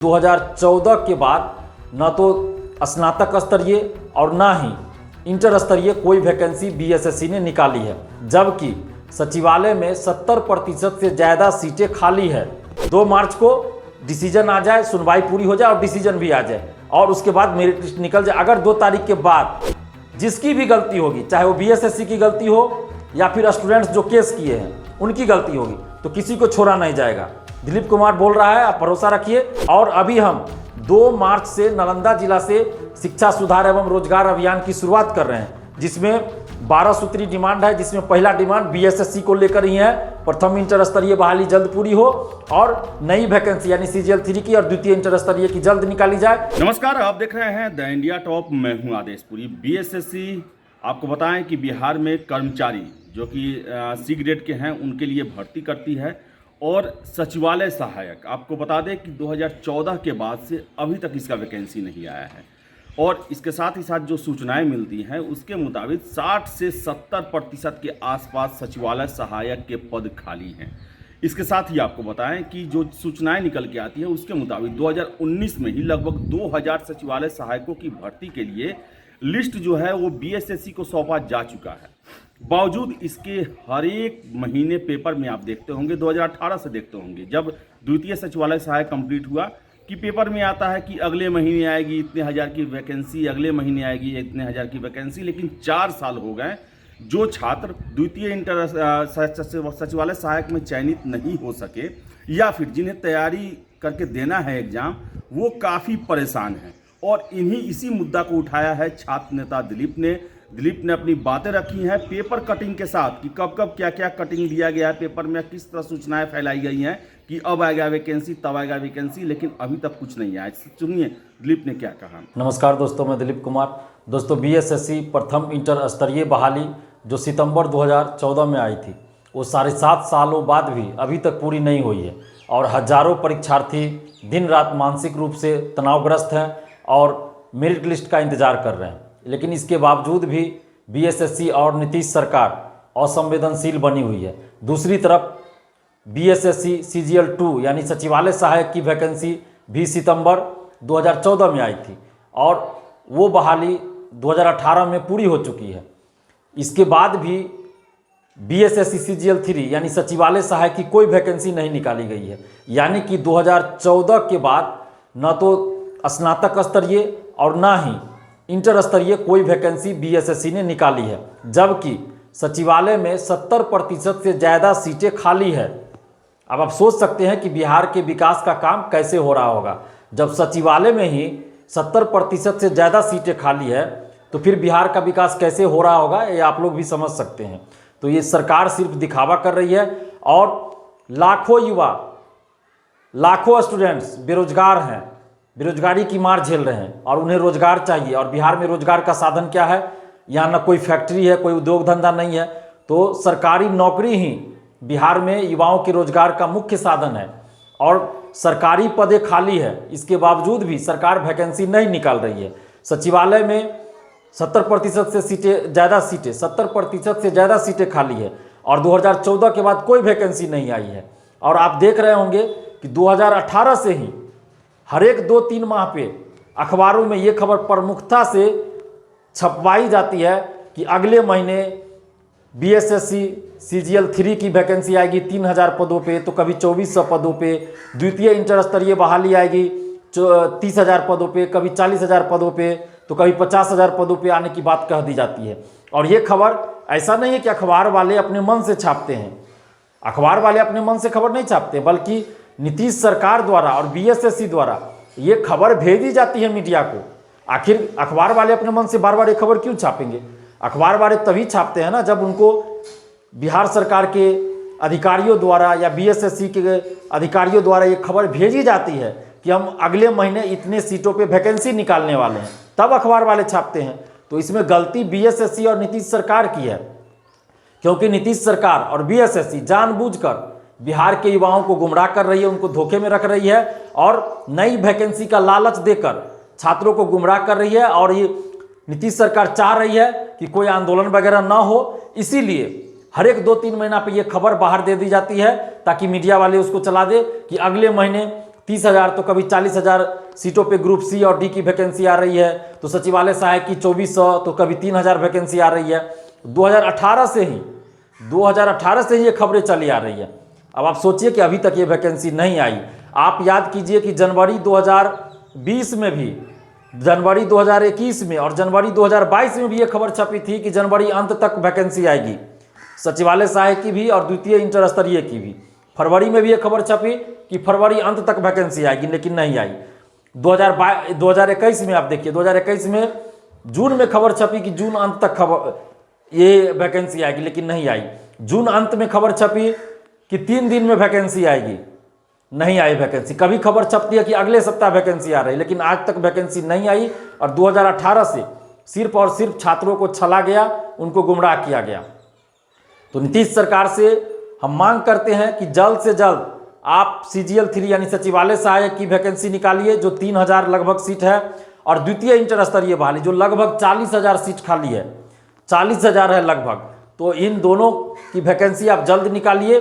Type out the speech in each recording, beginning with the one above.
2014 के बाद न तो स्नातक स्तरीय और न ही इंटर स्तरीय कोई वैकेंसी बीएसएससी ने निकाली है, जबकि सचिवालय में 70% से ज़्यादा सीटें खाली है। 2 मार्च को डिसीजन आ जाए, सुनवाई पूरी हो जाए और डिसीजन भी आ जाए और उसके बाद मेरिट लिस्ट निकल जाए। अगर 2 तारीख के बाद जिसकी भी गलती होगी, चाहे वो बीएसएससी की गलती हो या फिर स्टूडेंट्स जो केस किए हैं उनकी गलती होगी, तो किसी को छोड़ा नहीं जाएगा। दिलीप कुमार बोल रहा है, आप भरोसा रखिए। और अभी हम 2 मार्च से नालंदा जिला से शिक्षा सुधार एवं रोजगार अभियान की शुरुआत कर रहे हैं, जिसमें 12 सूत्री डिमांड है, जिसमें पहला डिमांड बीएसएससी को लेकर ही है। प्रथम इंटर स्तरीय बहाली जल्द पूरी हो और नई वैकेंसी यानी सीजीएल 3 की और द्वितीय इंटर स्तरीय की जल्द निकाली जाए। नमस्कार, आप देख रहे हैं द इंडिया टॉप। मैं हूं आदेशपुरी। बीएसएससी आपको बताएं कि बिहार में कर्मचारी जो कि सी ग्रेड के हैं उनके लिए भर्ती करती है, और सचिवालय सहायक आपको बता दें कि 2014 के बाद से अभी तक इसका वैकेंसी नहीं आया है। और इसके साथ ही साथ जो सूचनाएं मिलती हैं उसके मुताबिक 60 से 70% के आसपास सचिवालय सहायक के पद खाली हैं। इसके साथ ही आपको बताएं कि जो सूचनाएं निकल के आती हैं उसके मुताबिक 2019 में ही लगभग 2000 सचिवालय सहायकों की भर्ती के लिए लिस्ट जो है वो बीएसएससी को सौंपा जा चुका है। बावजूद इसके हर एक महीने पेपर में आप देखते होंगे, 2018 से देखते होंगे, जब द्वितीय सचिवालय सहायक कंप्लीट हुआ कि पेपर में आता है कि अगले महीने आएगी इतने हजार की वैकेंसी, अगले महीने आएगी इतने हजार की वैकेंसी। लेकिन 4 साल हो गए जो छात्र द्वितीय इंटर सचिवालय सहायक में चयनित नहीं हो सके या फिर जिन्हें तैयारी करके देना है एग्जाम, वो काफ़ी परेशान हैं। और इसी मुद्दा को उठाया है छात्र नेता दिलीप ने अपनी बातें रखी हैं पेपर कटिंग के साथ कि कब कब क्या क्या कटिंग दिया गया है पेपर में, किस तरह सूचनाएं फैलाई गई हैं कि अब आएगा वैकेंसी, तब आएगा वैकेंसी, लेकिन अभी तक कुछ नहीं आया। सुनिए दिलीप ने क्या कहा। नमस्कार दोस्तों, मैं दिलीप कुमार। दोस्तों, बीएसएससी प्रथम इंटर स्तरीय बहाली जो सितंबर 2014 में आई थी, वो 7.5 सालों बाद भी अभी तक पूरी नहीं हुई है और हजारों परीक्षार्थी दिन रात मानसिक रूप से तनावग्रस्त हैं और मेरिट लिस्ट का इंतजार कर रहे हैं। लेकिन इसके बावजूद भी बीएसएससी और नीतीश सरकार असंवेदनशील बनी हुई है। दूसरी तरफ बीएसएससी सीजीएल 2 यानी सचिवालय सहायक की वैकेंसी भी सितंबर 2014 में आई थी और वो बहाली 2018 में पूरी हो चुकी है। इसके बाद भी बीएसएससी सीजीएल 3 यानी सचिवालय सहायक की कोई वैकेंसी नहीं निकाली गई है। यानी कि 2014 के बाद न तो स्नातक स्तरीय और न ही इंटर स्तरीय कोई वैकेंसी बीएसएससी ने निकाली है, जबकि सचिवालय में 70% से ज़्यादा सीटें खाली है। अब आप सोच सकते हैं कि बिहार के विकास का काम कैसे हो रहा होगा। जब सचिवालय में ही 70% से ज़्यादा सीटें खाली है तो फिर बिहार का विकास कैसे हो रहा होगा, ये आप लोग भी समझ सकते हैं। तो ये सरकार सिर्फ दिखावा कर रही है और लाखों युवा, लाखों स्टूडेंट्स बेरोजगार हैं, बेरोजगारी की मार झेल रहे हैं और उन्हें रोजगार चाहिए। और बिहार में रोजगार का साधन क्या है? यहाँ ना कोई फैक्ट्री है, कोई उद्योग धंधा नहीं है। तो सरकारी नौकरी ही बिहार में युवाओं के रोजगार का मुख्य साधन है और सरकारी पदें खाली है। इसके बावजूद भी सरकार वैकेंसी नहीं निकाल रही है। सचिवालय में 70% से ज़्यादा सीटें खाली है और 2014 के बाद कोई वैकेंसी नहीं आई है। और आप देख रहे होंगे कि 2018 से ही हर एक 2-3 माह पे अखबारों में ये खबर प्रमुखता से छपवाई जाती है कि अगले महीने बीएसएससी सीजीएल 3 की वैकेंसी आएगी 3000 पदों पे, तो कभी 2400 पदों पे। द्वितीय इंटर स्तरीय बहाली आएगी 30,000 पदों पे, कभी 40,000 पदों पे, तो कभी 50,000 पदों पे आने की बात कह दी जाती है। और ये खबर ऐसा नहीं है कि अखबार वाले अपने मन से छापते हैं। अखबार वाले अपने मन से खबर नहीं छापते, बल्कि नीतीश सरकार द्वारा और बीएसएससी द्वारा ये खबर भेजी जाती है मीडिया को। आखिर अखबार वाले अपने मन से बार बार ये खबर क्यों छापेंगे? अखबार वाले तभी छापते हैं ना जब उनको बिहार सरकार के अधिकारियों द्वारा या बीएसएससी के अधिकारियों द्वारा ये खबर भेजी जाती है कि हम अगले महीने इतने सीटों पे वैकेंसी निकालने वाले हैं, तब अखबार वाले छापते हैं। तो इसमें गलती बीएसएससी और नीतीश सरकार की है, क्योंकि नीतीश सरकार और बीएसएससी जानबूझकर बिहार के युवाओं को गुमराह कर रही है, उनको धोखे में रख रही है और नई वैकेंसी का लालच देकर छात्रों को गुमराह कर रही है। और ये नीतीश सरकार चाह रही है कि कोई आंदोलन वगैरह ना हो, इसीलिए हर एक 2-3 महीना पे ये खबर बाहर दे दी जाती है ताकि मीडिया वाले उसको चला दे कि अगले महीने 30,000 तो कभी 40,000 सीटों पे ग्रुप सी और डी की वैकेंसी आ रही है। तो सचिवालय सहायक की 2400 तो कभी 3,000 वैकेंसी आ रही है। 2018 से ही ये खबरें चली आ रही है। अब आप सोचिए कि अभी तक ये वैकेंसी नहीं आई। आप याद कीजिए कि जनवरी 2020 में भी, जनवरी 2021 में और जनवरी 2022 में भी ये खबर छपी थी कि जनवरी अंत तक वैकेंसी आएगी, सचिवालय सहायक की भी और द्वितीय इंटर स्तरीय की भी। फरवरी में भी ये खबर छपी कि फरवरी अंत तक वैकेंसी आएगी, लेकिन नहीं आई। 2021 में आप देखिए, 2021 में जून में खबर छपी कि जून अंत तक खबर ये वैकेंसी आएगी, लेकिन नहीं आई। जून अंत में खबर छपी कि 3 दिन में वैकेंसी आएगी, नहीं आई वैकेंसी। कभी खबर छपती है कि अगले सप्ताह वैकेंसी आ रही है, लेकिन आज तक वैकेंसी नहीं आई। और 2018 से सिर्फ और सिर्फ छात्रों को छला गया, उनको गुमराह किया गया। तो नीतीश सरकार से हम मांग करते हैं कि जल्द से जल्द आप CGL 3 यानी सचिवालय सहायक की वैकेंसी निकालिए, जो 3,000 लगभग सीट है, और द्वितीय इंटर स्तरीय बहाली जो लगभग 40,000 सीट खाली है, 40,000 है लगभग। तो इन दोनों की वैकेंसी आप जल्द निकालिए।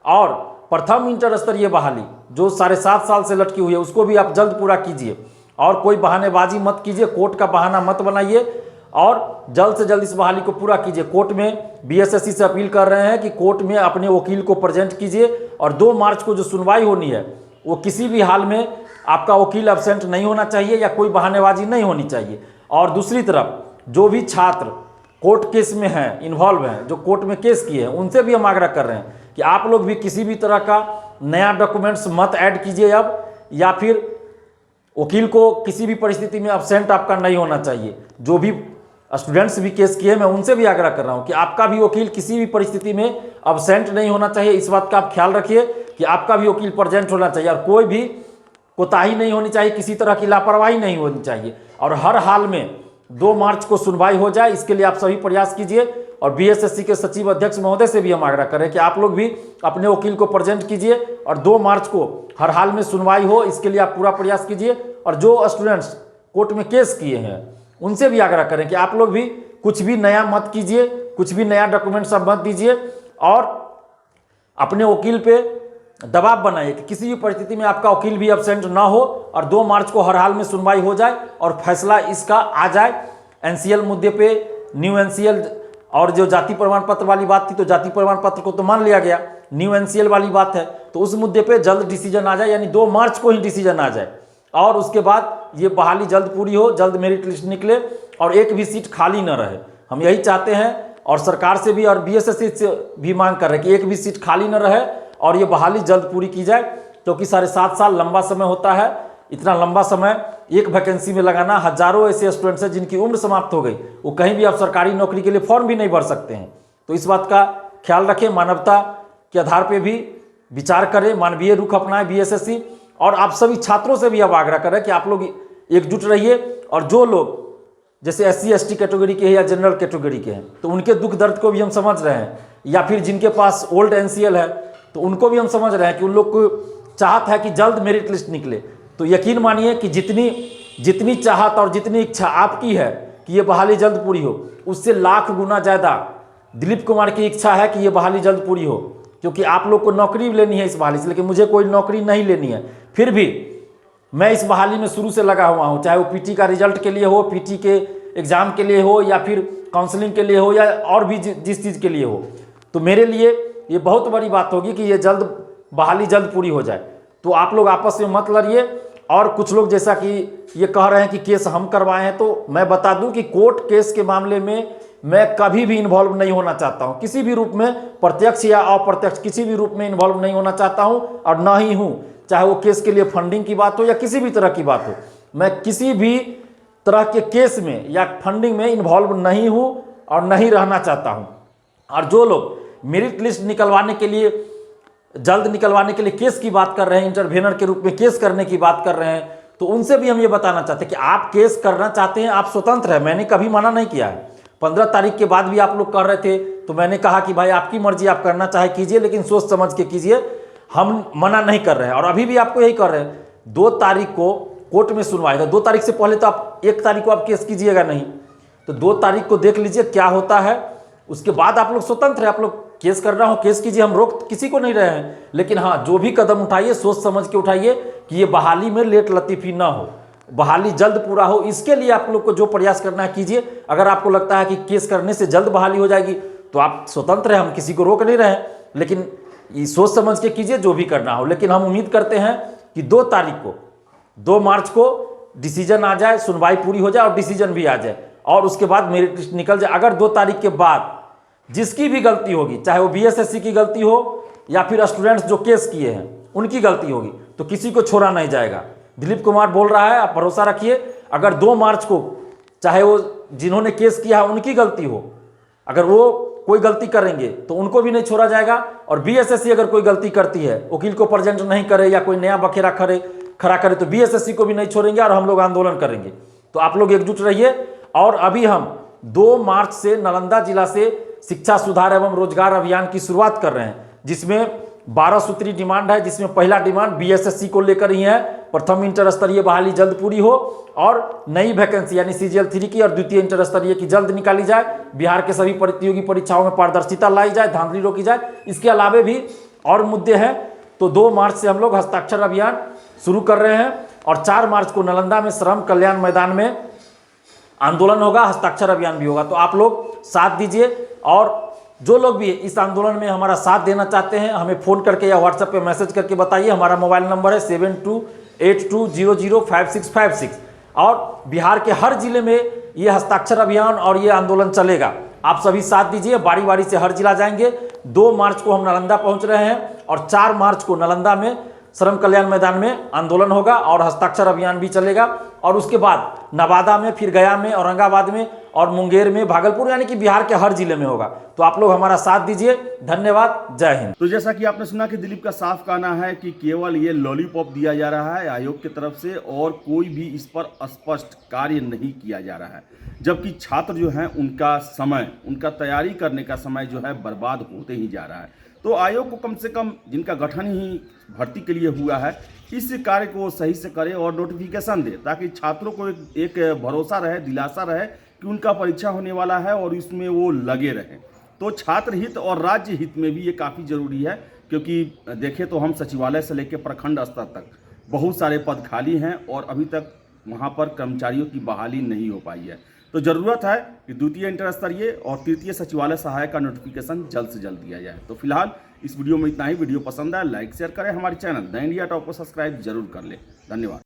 और प्रथम इंटर स्तरीय बहाली जो 7.5 साल से लटकी हुई है, उसको भी आप जल्द पूरा कीजिए। और कोई बहानेबाजी मत कीजिए, कोर्ट का बहाना मत बनाइए, और जल्द से जल्द इस बहाली को पूरा कीजिए। कोर्ट में BSSC से अपील कर रहे हैं कि कोर्ट में अपने वकील को प्रेजेंट कीजिए, और 2 मार्च को जो सुनवाई होनी है वो किसी भी हाल में आपका वकील एब्सेंट नहीं होना चाहिए या कोई बहानेबाजी नहीं होनी चाहिए। और दूसरी तरफ जो भी छात्र कोर्ट केस में हैं, इन्वॉल्व हैं, जो कोर्ट में केस किए हैं, उनसे भी हम आग्रह कर रहे हैं कि आप लोग भी किसी भी तरह का नया डॉक्यूमेंट्स मत ऐड कीजिए अब, या फिर वकील को किसी भी परिस्थिति में एब्सेंट आपका नहीं होना चाहिए। जो भी स्टूडेंट्स भी केस किए, मैं उनसे भी आग्रह कर रहा हूं कि आपका भी वकील किसी भी परिस्थिति में एब्सेंट नहीं होना चाहिए। इस बात का आप ख्याल रखिए कि आपका भी वकील प्रेजेंट होना चाहिए, और कोई भी कोताही नहीं होनी चाहिए, किसी तरह की लापरवाही नहीं होनी चाहिए। और हर हाल में 2 मार्च को सुनवाई हो जाए, इसके लिए आप सभी प्रयास कीजिए। और BSSC के सचिव अध्यक्ष महोदय से भी हम आग्रह करें कि आप लोग भी अपने वकील को प्रेजेंट कीजिए, और 2 मार्च को हर हाल में सुनवाई हो, इसके लिए आप पूरा प्रयास कीजिए। और जो स्टूडेंट्स कोर्ट में केस किए हैं, उनसे भी आग्रह करें कि आप लोग भी कुछ भी नया मत कीजिए, कुछ भी नया डॉक्यूमेंट्स आप मत दीजिए, और अपने वकील पे दबाव बनाइए कि किसी भी परिस्थिति में आपका वकील भी एब्सेंट ना हो, और 2 मार्च को हर हाल में सुनवाई हो जाए और फैसला इसका आ जाए। NCL मुद्दे पे, न्यू NCL और जो जाति प्रमाण पत्र वाली बात थी, तो जाति प्रमाण पत्र को तो मान लिया गया, न्यू NCL वाली बात है, तो उस मुद्दे पे जल्द डिसीजन आ जाए, यानी 2 मार्च को ही डिसीजन आ जाए। और उसके बाद ये बहाली जल्द पूरी हो, जल्द मेरिट लिस्ट निकले, और एक भी सीट खाली न रहे। हम यही चाहते हैं, और सरकार से भी और BSSC से भी मांग कर रहे हैं कि एक भी सीट खाली न रहे, और ये बहाली जल्द पूरी की जाए, क्योंकि 7.5 साल लंबा समय होता है। इतना लंबा समय एक वैकेंसी में लगाना, हजारों ऐसे स्टूडेंट्स हैं जिनकी उम्र समाप्त हो गई, वो कहीं भी अब सरकारी नौकरी के लिए फॉर्म भी नहीं भर सकते हैं। तो इस बात का ख्याल रखें, मानवता के आधार पर भी विचार करें, मानवीय रुख अपनाएं BSSC। और आप सभी छात्रों से भी अब आग्रह करें कि आप लोग एकजुट रहिए, और जो लोग जैसे SC ST कैटेगरी के हैं या जनरल कैटेगरी के हैं, तो उनके दुख दर्द को भी हम समझ रहे हैं, या फिर जिनके पास ओल्ड NCL है, तो उनको भी हम समझ रहे हैं कि उन लोग को चाहत है कि जल्द मेरिट लिस्ट निकले। तो यकीन मानिए कि जितनी चाहत और जितनी इच्छा आपकी है कि ये बहाली जल्द पूरी हो, उससे लाख गुना ज़्यादा दिलीप कुमार की इच्छा है कि ये बहाली जल्द पूरी हो, क्योंकि आप लोग को नौकरी लेनी है इस बहाली से, लेकिन मुझे कोई नौकरी नहीं लेनी है। फिर भी मैं इस बहाली में शुरू से लगा हुआ हूँ, चाहे वो PT का रिजल्ट के लिए हो, PT के एग्ज़ाम के लिए हो, या फिर काउंसलिंग के लिए हो, या और भी जिस चीज़ के लिए हो। तो मेरे लिए ये बहुत बड़ी बात होगी कि ये जल्द बहाली जल्द पूरी हो जाए। तो आप लोग आपस में मत लड़िए। और कुछ लोग जैसा कि ये कह रहे हैं कि केस हम करवाए हैं, तो मैं बता दूं कि कोर्ट केस के मामले में मैं कभी भी इन्वॉल्व नहीं होना चाहता हूं, किसी भी रूप में, प्रत्यक्ष या अप्रत्यक्ष किसी भी रूप में इन्वॉल्व नहीं होना चाहता हूं, और ना ही हूं। चाहे वो केस के लिए फंडिंग की बात हो या किसी भी तरह की बात हो, मैं किसी भी तरह के केस में या फंडिंग में इन्वॉल्व नहीं हूं और नहीं रहना चाहता हूं। और जो लोग मेरिट लिस्ट निकलवाने के लिए, जल्द निकलवाने के लिए केस की बात कर रहे हैं, इंटरवेनर के रूप में केस करने की बात कर रहे हैं, तो उनसे भी हम ये बताना चाहते हैं कि आप केस करना चाहते हैं, आप स्वतंत्र हैं, मैंने कभी मना नहीं किया है। 15 तारीख के बाद भी आप लोग कर रहे थे, तो मैंने कहा कि भाई आपकी मर्जी, आप करना चाहे कीजिए, लेकिन सोच समझ के कीजिए, हम मना नहीं कर रहे हैं। और अभी भी आपको यही कर रहे हैं। 2 तारीख को कोर्ट में सुनवाई था, 2 तारीख से पहले तो आप 1 तारीख को आप केस कीजिएगा नहीं, तो 2 तारीख को देख लीजिए क्या होता है, उसके बाद आप लोग स्वतंत्र है, आप लोग केस करना हो केस कीजिए, हम रोक किसी को नहीं रहे हैं। लेकिन हाँ, जो भी कदम उठाइए सोच समझ के उठाइए, कि ये बहाली में लेट लतीफ़ी ना हो, बहाली जल्द पूरा हो। इसके लिए आप लोग को जो प्रयास करना है कीजिए। अगर आपको लगता है कि केस करने से जल्द बहाली हो जाएगी तो आप स्वतंत्र हैं, हम किसी को रोक नहीं रहे हैं, लेकिन ये सोच समझ के कीजिए जो भी करना हो। लेकिन हम उम्मीद करते हैं कि 2 तारीख को 2 मार्च को डिसीजन आ जाए, सुनवाई पूरी हो जाए और डिसीजन भी आ जाए और उसके बाद मेरिट लिस्ट निकल जाए। अगर 2 तारीख के बाद जिसकी भी गलती होगी, चाहे वो बीएसएससी की गलती हो या फिर स्टूडेंट्स जो केस किए हैं उनकी गलती होगी, तो किसी को छोड़ा नहीं जाएगा। दिलीप कुमार बोल रहा है, आप भरोसा रखिए। अगर 2 मार्च को चाहे वो जिन्होंने केस किया है उनकी गलती हो, अगर वो कोई गलती करेंगे तो उनको भी नहीं छोड़ा जाएगा। और बीएसएससी अगर कोई गलती करती है, वकील को प्रेजेंट नहीं करे या कोई नया बखेरा खड़ा करे तो बीएसएससी को भी नहीं छोड़ेंगे और हम लोग आंदोलन करेंगे। तो आप लोग एकजुट रहिए। और अभी हम 2 मार्च से नालंदा जिला से शिक्षा सुधार एवं रोजगार अभियान की शुरुआत कर रहे हैं, जिसमें 12 सूत्री डिमांड है, जिसमें पहला डिमांड बीएसएससी को लेकर ही है। प्रथम इंटर स्तरीय बहाली जल्द पूरी हो और नई वैकेंसी यानी सीजीएल 3 की और द्वितीय इंटर स्तरीय की जल्द निकाली जाए। बिहार के सभी प्रतियोगी परीक्षाओं में पारदर्शिता लाई जाए, धांधली रोकी जाए। इसके अलावे भी और मुद्दे हैं। तो 2 मार्च से हम लोग हस्ताक्षर अभियान शुरू कर रहे हैं और 4 मार्च को नालंदा में श्रम कल्याण मैदान में आंदोलन होगा, हस्ताक्षर अभियान भी होगा। तो आप लोग साथ दीजिए और जो लोग भी इस आंदोलन में हमारा साथ देना चाहते हैं हमें फ़ोन करके या व्हाट्सएप पे मैसेज करके बताइए। हमारा मोबाइल नंबर है 7282005656 और बिहार के हर जिले में ये हस्ताक्षर अभियान और ये आंदोलन चलेगा। आप सभी साथ दीजिए, बारी बारी से हर जिला जाएंगे। 2 मार्च को हम नालंदा पहुंच रहे हैं और 4 मार्च को नालंदा में श्रम कल्याण मैदान में आंदोलन होगा और हस्ताक्षर अभियान भी चलेगा। और उसके बाद नवादा में, फिर गया में, औरंगाबाद में और मुंगेर में, भागलपुर, यानी कि बिहार के हर जिले में होगा। तो आप लोग हमारा साथ दीजिए। धन्यवाद, जय हिंद। तो जैसा कि आपने सुना कि दिलीप का साफ कहना है कि केवल ये लॉलीपॉप दिया जा रहा है आयोग की तरफ से और कोई भी इस पर स्पष्ट कार्य नहीं किया जा रहा है, जबकि छात्र जो हैं उनका समय, उनका तैयारी करने का समय जो है बर्बाद होते ही जा रहा है। तो आयोग को कम से कम, जिनका गठन ही भर्ती के लिए हुआ है, इस कार्य को सही से करे और नोटिफिकेशन दे, ताकि छात्रों को एक भरोसा रहे, दिलासा रहे कि उनका परीक्षा होने वाला है और इसमें वो लगे रहें। तो छात्र हित और राज्य हित में भी ये काफ़ी ज़रूरी है, क्योंकि देखें तो हम सचिवालय से लेकर प्रखंड स्तर तक बहुत सारे पद खाली हैं और अभी तक वहाँ पर कर्मचारियों की बहाली नहीं हो पाई है। तो ज़रूरत है कि द्वितीय इंटर स्तरीय और तृतीय सचिवालय सहायक का नोटिफिकेशन जल्द से जल्द दिया जाए। तो फिलहाल इस वीडियो में इतना ही। वीडियो पसंद आए लाइक शेयर करें, हमारे चैनल द इंडिया टॉप को सब्सक्राइब जरूर कर लें। धन्यवाद।